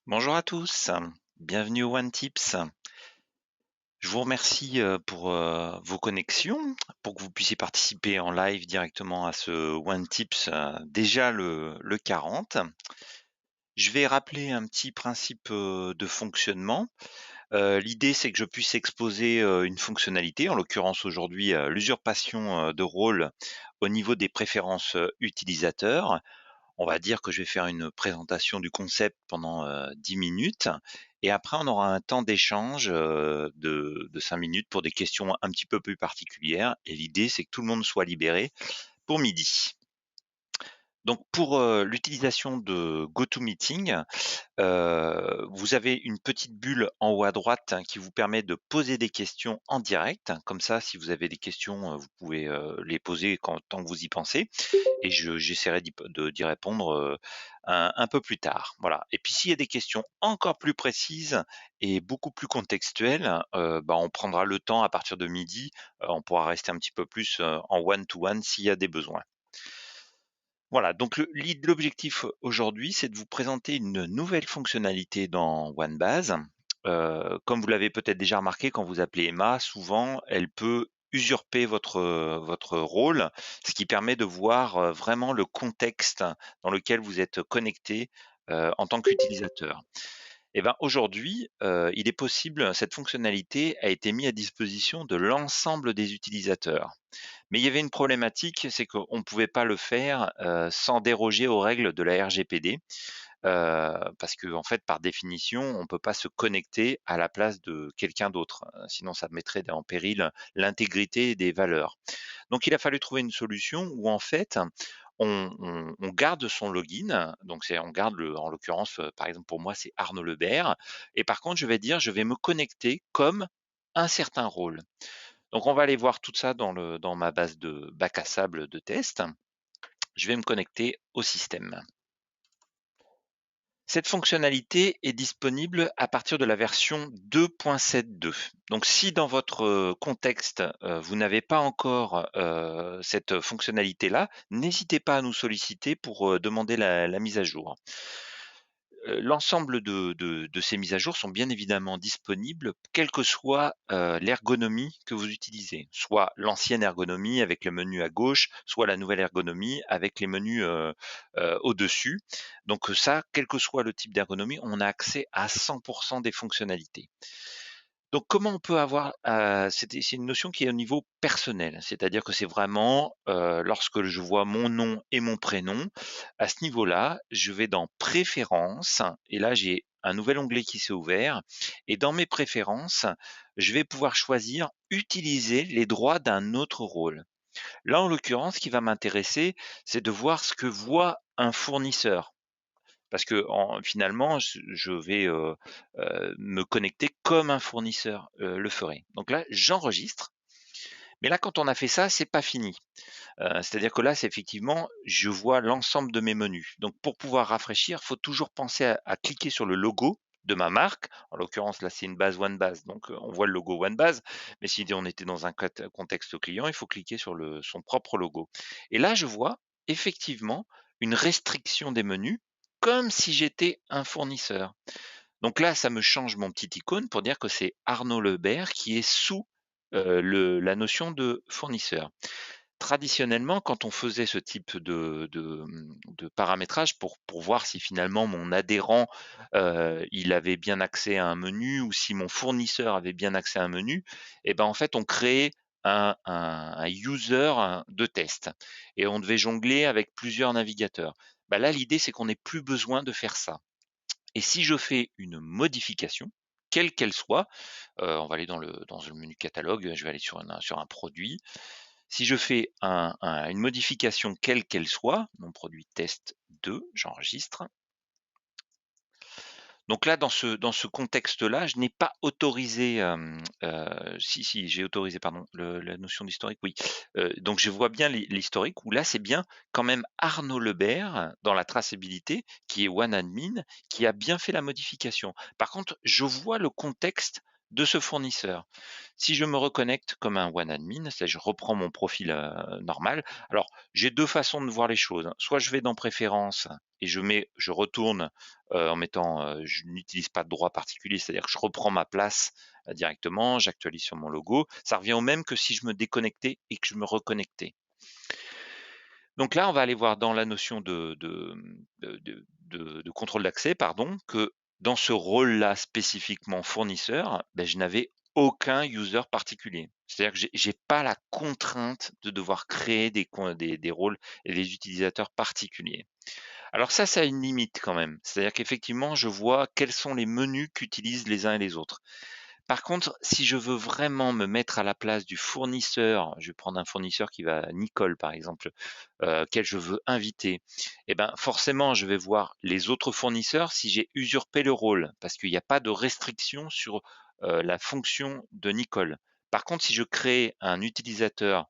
Bonjour à tous, bienvenue au One Tips. Je vous remercie pour vos connexions, pour que vous puissiez participer en live directement à ce One Tips, déjà le 40. Je vais rappeler un petit principe de fonctionnement. L'idée, c'est que je puisse exposer une fonctionnalité, en l'occurrence aujourd'hui l'usurpation de rôle au niveau des préférences utilisateurs. On va dire que je vais faire une présentation du concept pendant 10 minutes et après on aura un temps d'échange de 5 minutes pour des questions un petit peu plus particulières et l'idée c'est que tout le monde soit libéré pour midi. Donc pour l'utilisation de GoToMeeting, vous avez une petite bulle en haut à droite qui vous permet de poser des questions en direct. Comme ça, si vous avez des questions, vous pouvez les poser tant que vous y pensez et j'essaierai d'y répondre un peu plus tard. Voilà. Et puis s'il y a des questions encore plus précises et beaucoup plus contextuelles, on prendra le temps à partir de midi. On pourra rester un petit peu plus en one-to-one s'il y a des besoins. Voilà, donc l'objectif aujourd'hui, c'est de vous présenter une nouvelle fonctionnalité dans OneBase. Comme vous l'avez peut-être déjà remarqué, quand vous appelez Emma, souvent, elle peut usurper votre rôle, ce qui permet de voir vraiment le contexte dans lequel vous êtes connecté en tant qu'utilisateur. Et ben aujourd'hui, il est possible, cette fonctionnalité a été mise à disposition de l'ensemble des utilisateurs. Mais il y avait une problématique, c'est qu'on ne pouvait pas le faire, sans déroger aux règles de la RGPD, parce qu'en fait, par définition, on ne peut pas se connecter à la place de quelqu'un d'autre, sinon ça mettrait en péril l'intégrité des valeurs. Donc il a fallu trouver une solution où en fait, on garde son login, donc on garde en l'occurrence, par exemple pour moi, c'est Arnaud Lebert et par contre, je vais dire: «Je vais me connecter comme un certain rôle». Donc on va aller voir tout ça dans ma base de bac à sable de test. Je vais me connecter au système. Cette fonctionnalité est disponible à partir de la version 2.7.2. Donc si dans votre contexte, vous n'avez pas encore cette fonctionnalité-là, n'hésitez pas à nous solliciter pour demander la mise à jour. L'ensemble de ces mises à jour sont bien évidemment disponibles, quelle que soit, l'ergonomie que vous utilisez. Soit l'ancienne ergonomie avec le menu à gauche, soit la nouvelle ergonomie avec les menus, au-dessus. Donc, ça, quel que soit le type d'ergonomie, on a accès à 100 des fonctionnalités. Donc comment on peut avoir, c'est une notion qui est au niveau personnel, c'est-à-dire que c'est vraiment, lorsque je vois mon nom et mon prénom, à ce niveau-là, je vais dans préférences et là j'ai un nouvel onglet qui s'est ouvert et dans mes préférences, je vais pouvoir choisir utiliser les droits d'un autre rôle. Là, en l'occurrence, ce qui va m'intéresser, c'est de voir ce que voit un fournisseur. Parce que finalement, je vais, me connecter comme un fournisseur, le ferait. Donc là, j'enregistre, mais là, quand on a fait ça, c'est pas fini. C'est-à-dire que là, c'est effectivement, je vois l'ensemble de mes menus. Donc pour pouvoir rafraîchir, il faut toujours penser à cliquer sur le logo de ma marque. En l'occurrence, là, c'est une base OneBase, donc on voit le logo OneBase. Mais si on était dans un contexte client, il faut cliquer sur son propre logo. Et là, je vois effectivement une restriction des menus, comme si j'étais un fournisseur. Donc là, ça me change mon petit icône pour dire que c'est Arnaud Lebert qui est sous la notion de fournisseur. Traditionnellement, quand on faisait ce type de paramétrage pour voir si finalement mon adhérent, il avait bien accès à un menu ou si mon fournisseur avait bien accès à un menu et ben, en fait, on créait un user de test et on devait jongler avec plusieurs navigateurs. Bah, là, l'idée, c'est qu'on n'ait plus besoin de faire ça et si je fais une modification, quelle qu'elle soit, on va aller dans le menu catalogue, je vais aller sur un produit. Si je fais une modification quelle qu'elle soit, mon produit test 2, j'enregistre. Donc là, dans ce contexte-là, je n'ai pas autorisé, si, j'ai autorisé, pardon, la notion d'historique, oui. Donc je vois bien l'historique où là, c'est bien quand même Arnaud Lebert, dans la traçabilité, qui est OneAdmin, qui a bien fait la modification. Par contre, je vois le contexte de ce fournisseur. Si je me reconnecte comme un one admin, c'est je reprends mon profil, normal. Alors, j'ai 2 façons de voir les choses, hein. Soit je vais dans préférences et je retourne, en mettant, je n'utilise pas de droit particulier, c'est-à-dire que je reprends ma place, directement, j'actualise sur mon logo. Ça revient au même que si je me déconnectais et que je me reconnectais. Donc là, on va aller voir dans la notion de contrôle d'accès, pardon, que dans ce rôle-là spécifiquement fournisseur, je n'avais aucun user particulier. C'est-à-dire que j'ai pas la contrainte de devoir créer des rôles et des utilisateurs particuliers. Alors ça a une limite quand même. C'est-à-dire qu'effectivement, je vois quels sont les menus qu'utilisent les uns et les autres. Par contre, si je veux vraiment me mettre à la place du fournisseur, je vais prendre un fournisseur qui va Nicole par exemple, quel je veux inviter, et ben, forcément je vais voir les autres fournisseurs si j'ai usurpé le rôle, parce qu'il n'y a pas de restriction sur, la fonction de Nicole. Par contre, si je crée un utilisateur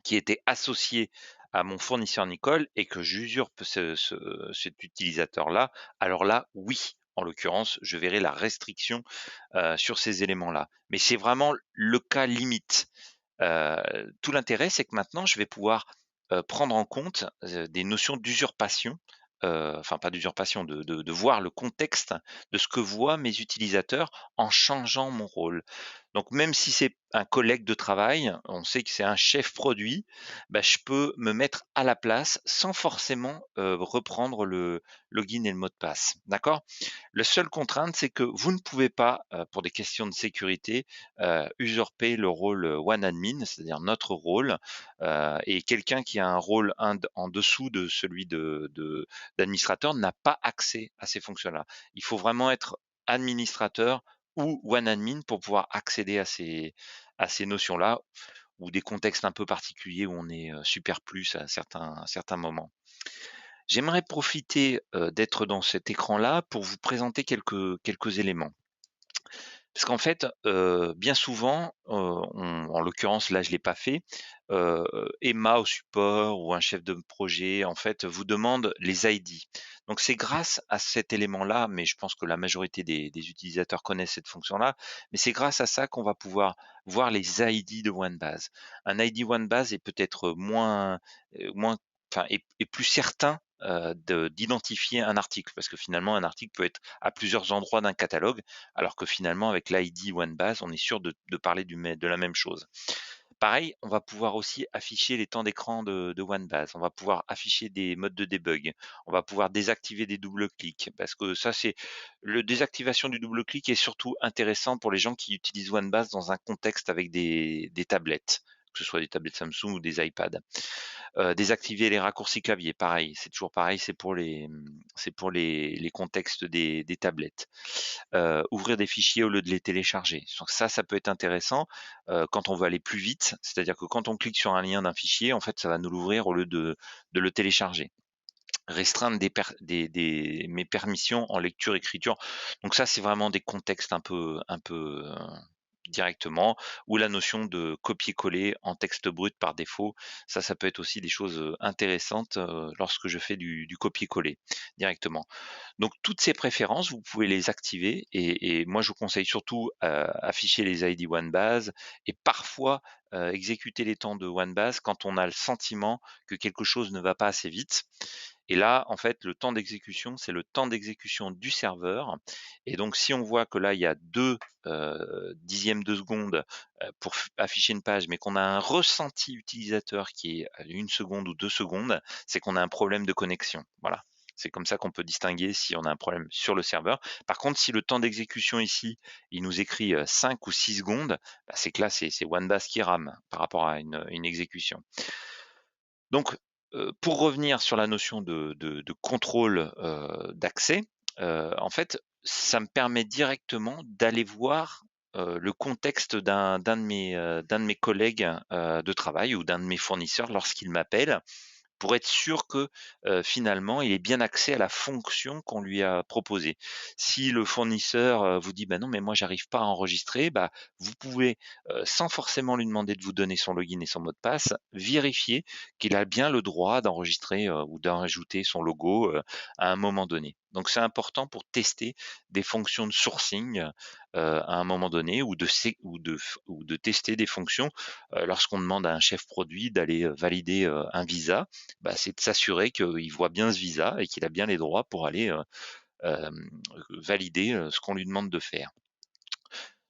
qui était associé à mon fournisseur Nicole et que j'usurpe cet utilisateur-là, alors là, oui, en l'occurrence, je verrai la restriction sur ces éléments-là. Mais c'est vraiment le cas limite. Tout l'intérêt, c'est que maintenant, je vais pouvoir prendre en compte des notions d'usurpation, enfin pas d'usurpation, de voir le contexte de ce que voient mes utilisateurs en changeant mon rôle. Donc même si c'est un collègue de travail, on sait que c'est un chef produit, je peux me mettre à la place sans forcément reprendre le login et le mot de passe. D'accord? La seule contrainte, c'est que vous ne pouvez pas, pour des questions de sécurité, usurper le rôle one admin, c'est-à-dire notre rôle, et quelqu'un qui a un rôle en dessous de celui d'administrateur n'a pas accès à ces fonctions-là. Il faut vraiment être administrateur ou one admin pour pouvoir accéder à ces notions-là ou des contextes un peu particuliers où on est super plus à certains moments. J'aimerais profiter d'être dans cet écran-là pour vous présenter quelques éléments. Parce qu'en fait, bien souvent, en l'occurrence là je l'ai pas fait, heu, Emma au support ou un chef de projet en fait vous demande les ID. Donc c'est grâce à cet élément-là, mais je pense que la majorité des utilisateurs connaissent cette fonction-là, mais c'est grâce à ça qu'on va pouvoir voir les ID de OneBase. Un ID OneBase est peut-être moins enfin est plus certain, d'identifier un article parce que finalement un article peut être à plusieurs endroits d'un catalogue alors que finalement avec l'ID OneBase, on est sûr de parler de la même chose. Pareil, on va pouvoir aussi afficher les temps d'écran de OneBase. On va pouvoir afficher des modes de debug. On va pouvoir désactiver des doubles clics parce que ça, c'est le désactivation du double clic est surtout intéressant pour les gens qui utilisent OneBase dans un contexte avec des tablettes, que ce soit des tablettes Samsung ou des iPads. Désactiver les raccourcis clavier, pareil, c'est toujours pareil, c'est pour les contextes des tablettes. Ouvrir des fichiers au lieu de les télécharger. Donc ça peut être intéressant, quand on veut aller plus vite, c'est-à-dire que quand on clique sur un lien d'un fichier, en fait, ça va nous l'ouvrir au lieu de le télécharger. Restreindre mes permissions en lecture-écriture. Donc ça, c'est vraiment des contextes un peu, directement ou la notion de copier-coller en texte brut par défaut. Ça peut être aussi des choses, intéressantes, lorsque je fais du copier-coller directement. Donc toutes ces préférences, vous pouvez les activer et moi je vous conseille surtout, afficher les ID OneBase et parfois, exécuter les temps de OneBase quand on a le sentiment que quelque chose ne va pas assez vite. Et là, en fait, le temps d'exécution, c'est le temps d'exécution du serveur. Et donc, si on voit que là, il y a 2 dixièmes de seconde pour afficher une page, mais qu'on a un ressenti utilisateur qui est à 1 seconde ou 2 secondes, c'est qu'on a un problème de connexion. Voilà. C'est comme ça qu'on peut distinguer si on a un problème sur le serveur. Par contre, si le temps d'exécution ici, il nous écrit 5 ou 6 secondes, c'est que là, c'est OneBase qui rame par rapport à une exécution. Donc, pour revenir sur la notion de contrôle, d'accès, en fait, ça me permet directement d'aller voir, le contexte d'un de mes collègues, de travail ou d'un de mes fournisseurs lorsqu'il m'appelle pour être sûr que, finalement, il ait bien accès à la fonction qu'on lui a proposée. Si le fournisseur, vous dit: «Bah, non, mais moi j'arrive pas à enregistrer», vous pouvez, sans forcément lui demander de vous donner son login et son mot de passe, vérifier qu'il a bien le droit d'enregistrer, ou d'en rajouter son logo, à un moment donné. Donc c'est important pour tester des fonctions de sourcing, à un moment donné ou de tester des fonctions, lorsqu'on demande à un chef produit d'aller, valider, un visa, bah, c'est de s'assurer qu'il voit bien ce visa et qu'il a bien les droits pour aller, hem, valider, ce qu'on lui demande de faire.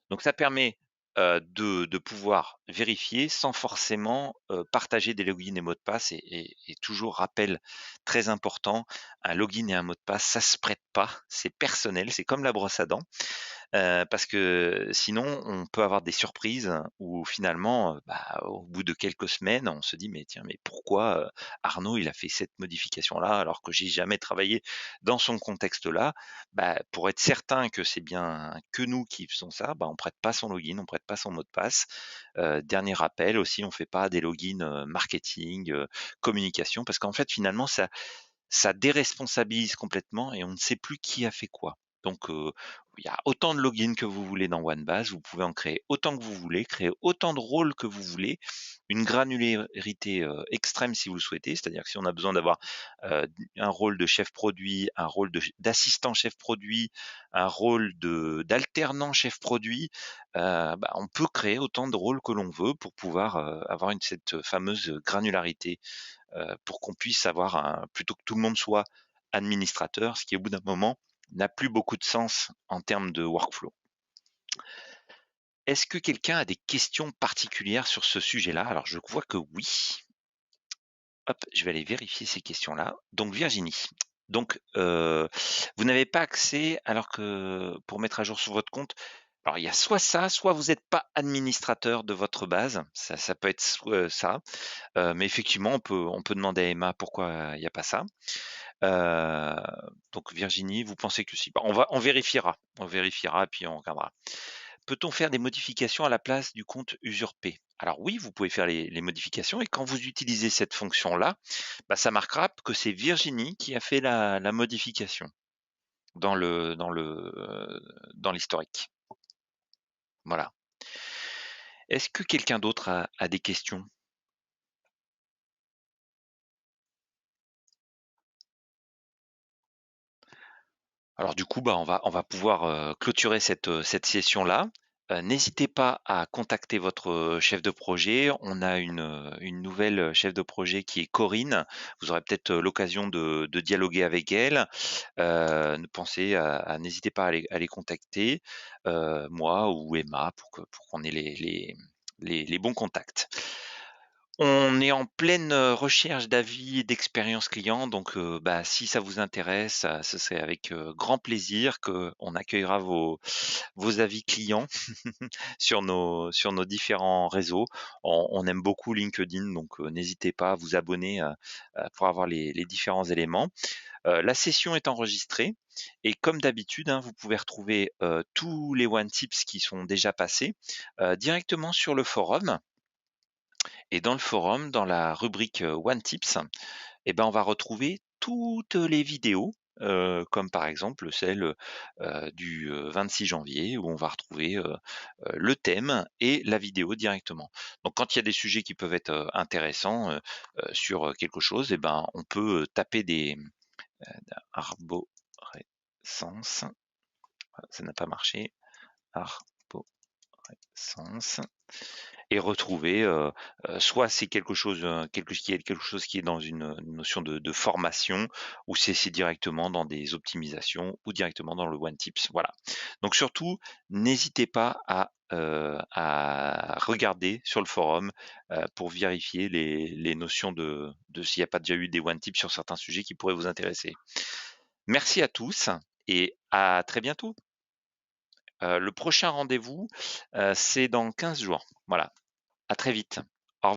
Donc ça permet, de pouvoir vérifier sans forcément, partager des logins et mots de passe et toujours rappel très important, un login et un mot de passe, ça se prête pas, c'est personnel, c'est comme la brosse à dents. Parce que sinon, on peut avoir des surprises où finalement, bah, au bout de quelques semaines, on se dit: «Mais tiens, mais pourquoi, Arnaud, il a fait cette modification-là alors que j'ai jamais travaillé dans son contexte-là?» Bah, pour être certain que c'est bien que nous qui faisons ça, bah, on prête pas son login, on prête pas son mot de passe. Dernier rappel aussi, on fait pas des logins, marketing, communication parce qu'en fait, finalement, ça déresponsabilise complètement et on ne sait plus qui a fait quoi. Donc, il y a autant de logins que vous voulez dans OneBase, vous pouvez en créer autant que vous voulez, créer autant de rôles que vous voulez, une granularité, extrême si vous le souhaitez. C'est-à-dire que si on a besoin d'avoir, un rôle de chef produit, un rôle d'assistant chef produit, un rôle d'alternant chef produit, bah, on peut créer autant de rôles que l'on veut pour pouvoir, avoir cette fameuse granularité pour qu'on puisse avoir plutôt que tout le monde soit administrateur, ce qui au bout d'un moment n'a plus beaucoup de sens en termes de workflow. Est-ce que quelqu'un a des questions particulières sur ce sujet-là? Alors je vois que oui. Hop, je vais aller vérifier ces questions-là. Donc Virginie, donc vous n'avez pas accès alors que pour mettre à jour sur votre compte, alors il y a soit ça, soit vous n'êtes pas administrateur de votre base, ça peut être ça, mais effectivement on peut demander à Emma pourquoi il n'y a pas ça. Heu, donc Virginie, vous pensez que si. Bah, on vérifiera et puis on regardera. Peut-on faire des modifications à la place du compte usurpé? Alors oui, vous pouvez faire les modifications et quand vous utilisez cette fonction-là, bah, ça marquera que c'est Virginie qui a fait la modification dans l'historique. Voilà. Est-ce que quelqu'un d'autre a des questions? Alors du coup, bah, on va pouvoir, clôturer cette session-là. N'hésitez pas à contacter votre, chef de projet. On a une nouvelle, chef de projet qui est Corinne. Vous aurez peut-être, l'occasion de dialoguer avec elle. Pensez à n'hésitez pas à les contacter, moi ou Emma pour qu'on ait les bons contacts. On est en pleine, recherche d'avis et d'expérience client donc bah, si ça vous intéresse, ce serait avec, grand plaisir qu'on accueillera vos avis clients sur nos différents réseaux. On aime beaucoup LinkedIn donc n'hésitez pas à vous abonner, pour avoir les différents éléments. La session est enregistrée et comme d'habitude, hein, vous pouvez retrouver, tous les one tips qui sont déjà passés, directement sur le forum. Et dans le forum, dans la rubrique, One Tips, et ben, on va retrouver toutes les vidéos, comme par exemple celle, du, 26 janvier où on va retrouver, le thème et la vidéo directement. Donc quand il y a des sujets qui peuvent être, intéressants, sur, quelque chose et ben, on peut, taper des, arborescence, ça n'a pas marché, arborescence et retrouver, soit c'est quelque chose qui est dans une notion de formation ou c'est directement dans des optimisations ou directement dans le one tips, voilà. Donc surtout, n'hésitez pas à regarder sur le forum, pour vérifier les notions de s'il n'y a pas déjà eu des one tips sur certains sujets qui pourraient vous intéresser. Merci à tous et à très bientôt. Le prochain rendez-vous, c'est dans 15 jours. Voilà. À très vite.